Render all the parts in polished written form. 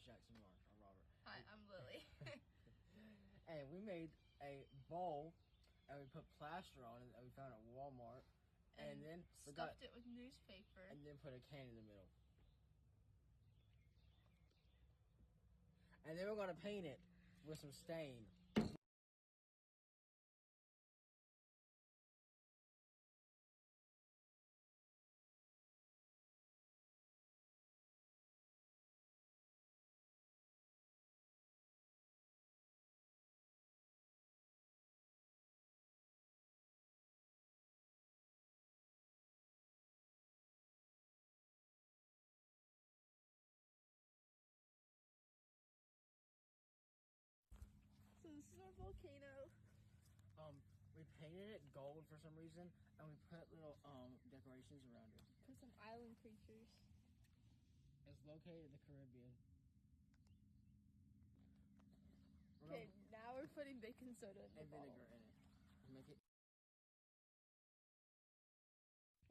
Jackson Marsh. I'm Robert. Hi, I'm Lily. And we made a bowl, and we put plaster on it that we found at Walmart, and then stuffed it with newspaper. And then put a can in the middle. And then we're gonna paint it with some stain. So this is our volcano. We painted it gold for some reason, and we put little decorations around it. Put some island creatures. It's located in the Caribbean. Okay, now we're putting baking soda in the bottle. Vinegar in it. Make it.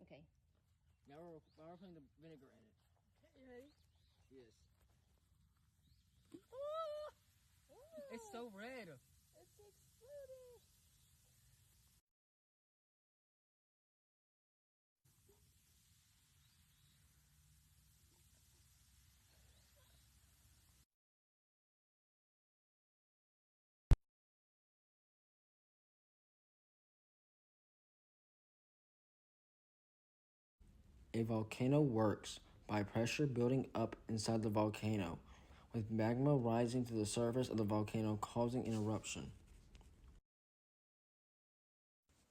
Okay. Now we're putting the vinegar in it. Okay, you ready? Yes. Oh! It's so red. It's exploding. A volcano works by pressure building up inside the volcano, with magma rising to the surface of the volcano causing an eruption.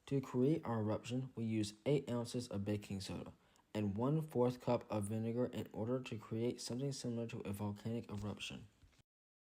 To create our eruption, we use 8 ounces of baking soda and 1/4 cup of vinegar in order to create something similar to a volcanic eruption.